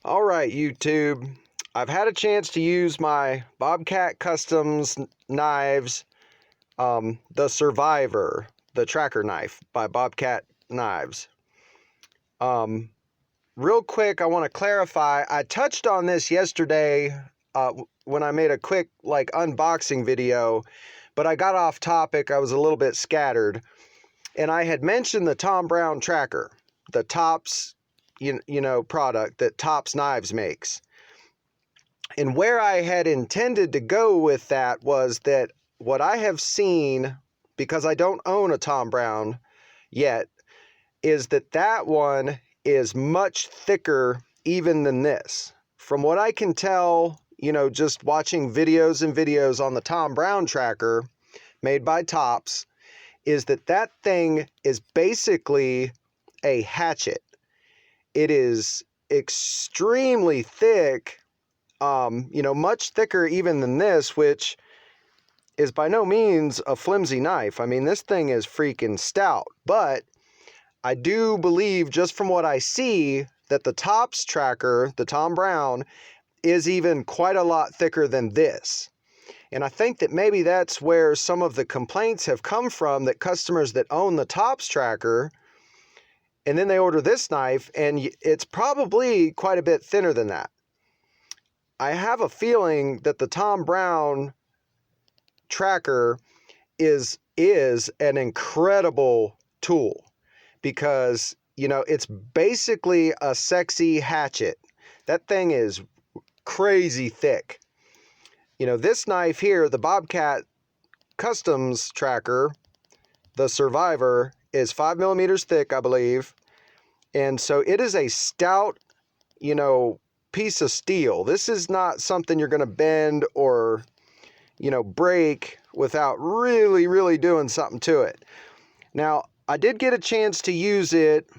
All right, YouTube. I've had a chance to use my Bobcat Customs knives, the Survivor, the tracker knife by Bobcat Knives. Real quick, I want to clarify. I touched on this yesterday when I made a quick unboxing video, but I got off topic. I was a little bit scattered, and I had mentioned the Tom Brown tracker, the Tops, product that Tops Knives makes. And where I had intended to go with that was that what I have seen, because I don't own a Tom Brown yet, is that one is much thicker even than this. From what I can tell, just watching videos and videos on the Tom Brown tracker made by Tops, is that thing is basically a hatchet. It is extremely thick, much thicker even than this, which is by no means a flimsy knife. I mean, this thing is freaking stout, but I do believe, just from what I see, that the Tops tracker, the Tom Brown, is even quite a lot thicker than this. And I think that maybe that's where some of the complaints have come from, that customers that own the Tops tracker, and then they order this knife, and it's probably quite a bit thinner than that. I have a feeling that the Tom Brown tracker is an incredible tool, because it's basically a sexy hatchet. That thing is crazy thick. This knife here, the Bobcat Customs tracker, the Survivor, is 5 millimeters thick, I believe, and so it is a stout piece of steel. This is not something you're going to bend or break without really doing something to it. Now, I did get a chance to use it,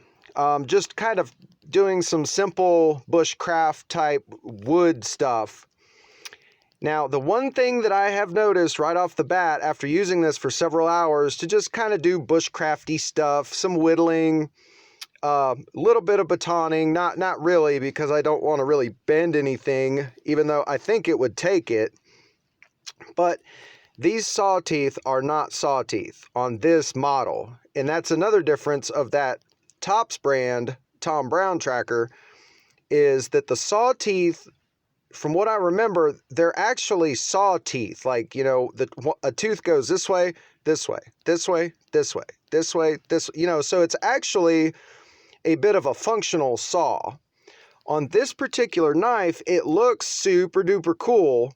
just kind of doing some simple bushcraft type wood stuff. Now, the one thing that I have noticed right off the bat after using this for several hours, to just kind of do bushcrafty stuff, some whittling, a little bit of batoning, not really, because I don't want to really bend anything, even though I think it would take it. But these saw teeth are not saw teeth on this model. And that's another difference of that Tops brand, Tom Brown tracker, is that the saw teeth, from what I remember, they're actually saw teeth. Like, a tooth goes this way, this way, this way, this way, this way, this, so it's actually a bit of a functional saw. On this particular knife, it looks super duper cool,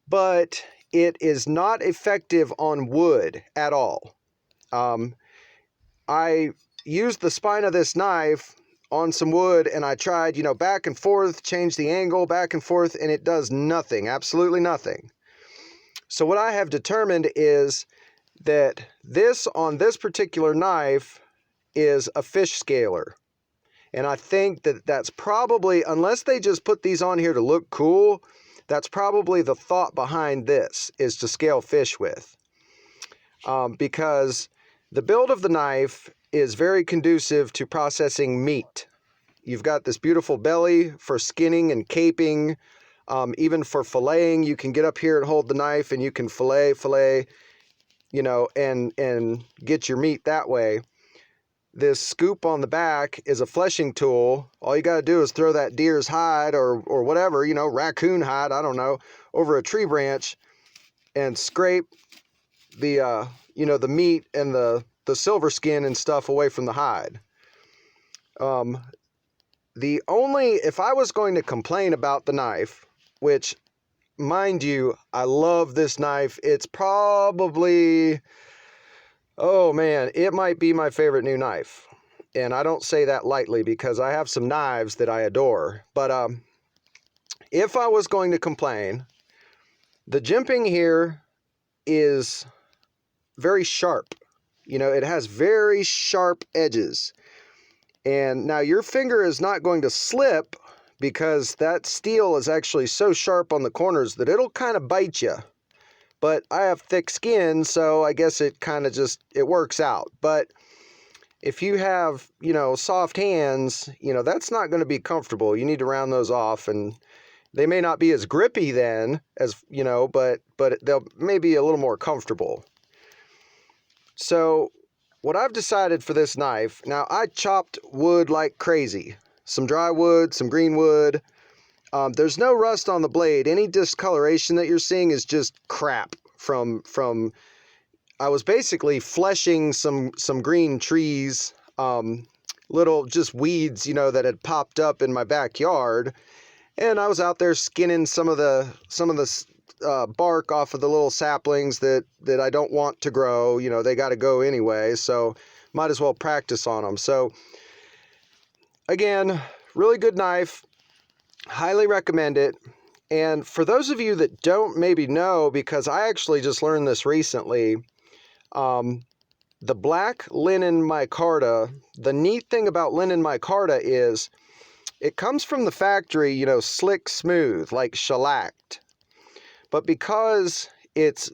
but it is not effective on wood at all. I used the spine of this knife on some wood, and I tried, back and forth, change the angle back and forth, and it does nothing, absolutely nothing. So what I have determined is that on this particular knife is a fish scaler. And I think that that's probably, unless they just put these on here to look cool, that's probably the thought behind this, is to scale fish with. Because the build of the knife is very conducive to processing meat. You've got this beautiful belly for skinning and caping, even for filleting. You can get up here and hold the knife, and you can fillet, and get your meat that way. This scoop on the back is a fleshing tool. All you got to do is throw that deer's hide or whatever, raccoon hide, I don't know, over a tree branch and scrape the, the meat and the silver skin and stuff away from the hide. If I was going to complain about the knife, which, mind you, I love this knife. It's probably, oh man, it might be my favorite new knife. And I don't say that lightly, because I have some knives that I adore. But if I was going to complain, the jimping here is very sharp. It has very sharp edges. And now your finger is not going to slip, because that steel is actually so sharp on the corners that it'll kind of bite you. But I have thick skin, so I guess it kind of it works out. But if you have, soft hands, that's not going to be comfortable. You need to round those off, and they may not be as grippy then as, but they'll maybe a little more comfortable. So what I've decided for this knife, now I chopped wood like crazy. Some dry wood, some green wood. There's no rust on the blade. Any discoloration that you're seeing is just crap from I was basically fleshing some green trees, little just weeds, that had popped up in my backyard, and I was out there skinning some of the bark off of the little saplings that I don't want to grow. They got to go anyway, so might as well practice on them. So again, really good knife, highly recommend it. And for those of you that don't maybe know, because I actually just learned this recently, the black linen micarta, the neat thing about linen micarta is it comes from the factory, slick smooth, like shellacked. But because it's,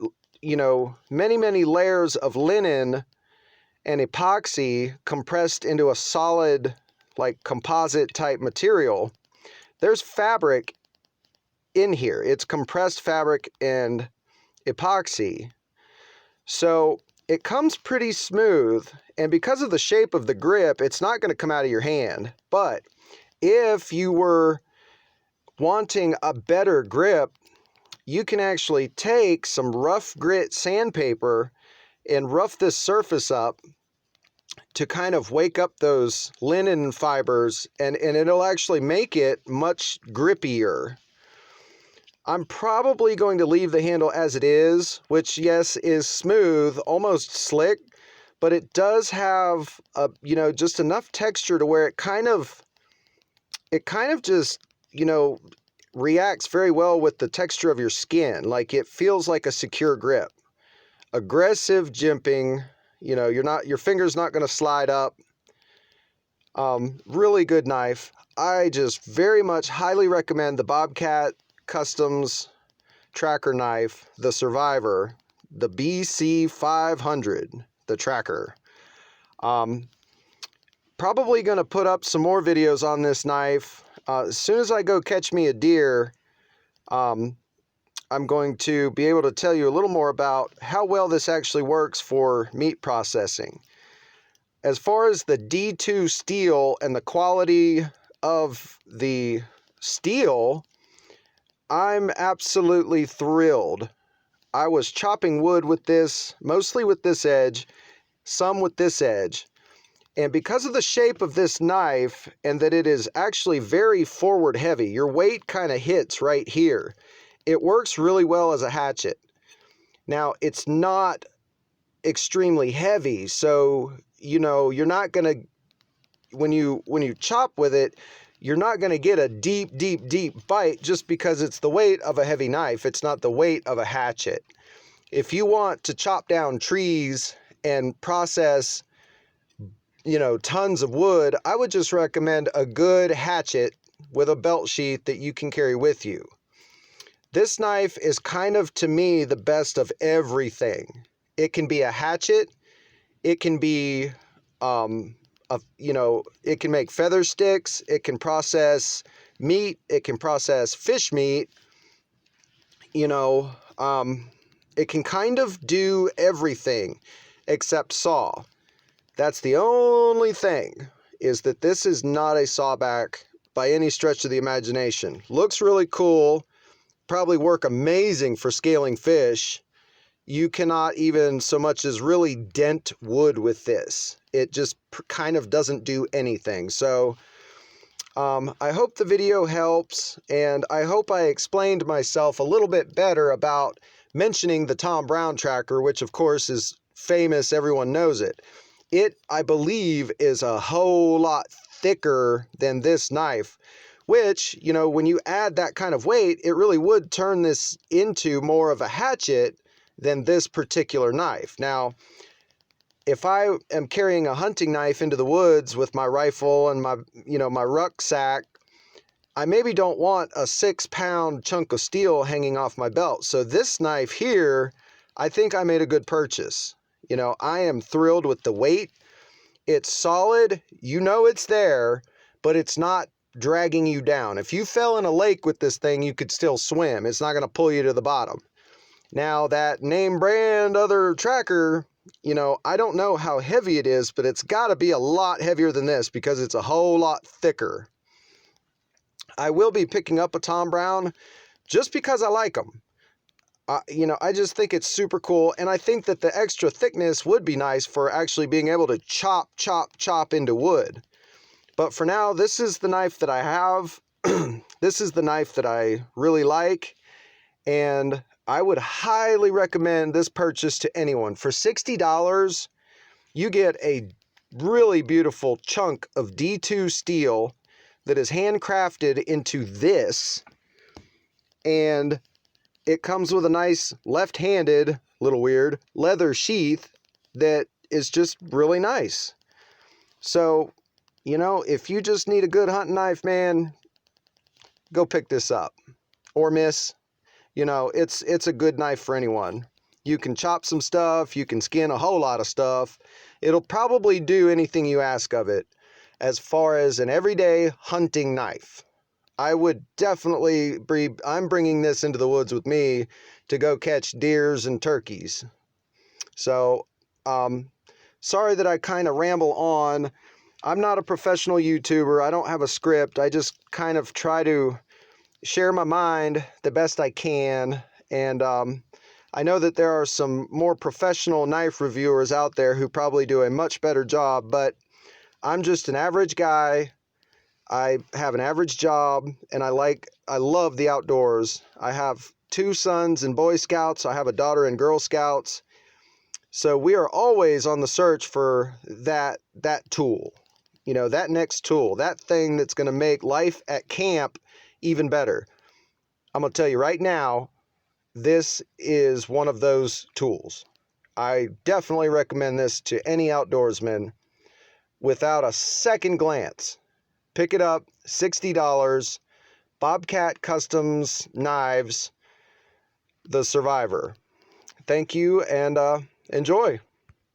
many, many layers of linen and epoxy compressed into a solid, like composite type material, there's fabric in here. It's compressed fabric and epoxy. So it comes pretty smooth, and because of the shape of the grip, it's not going to come out of your hand. But if you were wanting a better grip, you can actually take some rough grit sandpaper and rough this surface up to kind of wake up those linen fibers, and it'll actually make it much grippier. I'm probably going to leave the handle as it is, which, yes, is smooth, almost slick, but it does have just enough texture to where it kind of just, reacts very well with the texture of your skin. Like, it feels like a secure grip. Aggressive jimping, your finger's not going to slide up. Really good knife. I just very much highly recommend the Bobcat Customs tracker knife, the Survivor, the BC 500, the tracker. Probably going to put up some more videos on this knife. As soon as I go catch me a deer, I'm going to be able to tell you a little more about how well this actually works for meat processing. As far as the D2 steel and the quality of the steel, I'm absolutely thrilled. I was chopping wood with this, mostly with this edge, some with this edge. And because of the shape of this knife and that it is actually very forward heavy, your weight kind of hits right here. It works really well as a hatchet. Now, it's not extremely heavy, so, you're not going to, when you chop with it, you're not going to get a deep, deep, deep bite just because it's the weight of a heavy knife. It's not the weight of a hatchet. If you want to chop down trees and process, tons of wood, I would just recommend a good hatchet with a belt sheath that you can carry with you. This knife is kind of, to me, the best of everything. It can be a hatchet. It can be, it can make feather sticks. It can process meat. It can process fish meat. It can kind of do everything except saw. That's the only thing, is that this is not a sawback by any stretch of the imagination. Looks really cool. Probably work amazing for scaling fish. You cannot even so much as really dent wood with this. It just kind of doesn't do anything. So I hope the video helps, and I hope I explained myself a little bit better about mentioning the Tom Brown tracker, which of course is famous. Everyone knows it. It, I believe, is a whole lot thicker than this knife, which, when you add that kind of weight, it really would turn this into more of a hatchet than this particular knife. Now, if I am carrying a hunting knife into the woods with my rifle and my rucksack, I maybe don't want a 6-pound chunk of steel hanging off my belt. So this knife here, I think I made a good purchase. I am thrilled with the weight. It's solid, you know it's there, but it's not dragging you down. If you fell in a lake with this thing, you could still swim. It's not going to pull you to the bottom. Now that name brand other tracker, you know, I don't know how heavy it is, but it's got to be a lot heavier than this because it's a whole lot thicker. I will be picking up a Tom Brown just because I like them. You know, I just think it's super cool, and I think that the extra thickness would be nice for actually being able to chop into wood. But for now, this is the knife that I have. This is the knife that I really like, and I would highly recommend this purchase to anyone. For $60, you get a really beautiful chunk of D2 steel that is handcrafted into this, and it comes with a nice left-handed, little weird, leather sheath that is just really nice. So, you know, if you just need a good hunting knife, man, go pick this up. Or miss. You know, it's a good knife for anyone. You can chop some stuff, you can skin a whole lot of stuff. It'll probably do anything you ask of it as far as an everyday hunting knife. I would definitely I'm bringing this into the woods with me to go catch deers and turkeys. So, sorry that I kind of ramble on. I'm not a professional YouTuber. I don't have a script. I just kind of try to share my mind the best I can. And I know that there are some more professional knife reviewers out there who probably do a much better job, but I'm just an average guy. I have an average job, and I love the outdoors. I have 2 sons in Boy Scouts. I have a daughter in Girl Scouts. So we are always on the search for that tool, you know, that next tool, that thing that's going to make life at camp even better. I'm going to tell you right now, this is one of those tools. I definitely recommend this to any outdoorsman without a second glance. Pick it up, $60, Bobcat Customs Knives, the Survivor. Thank you, and enjoy.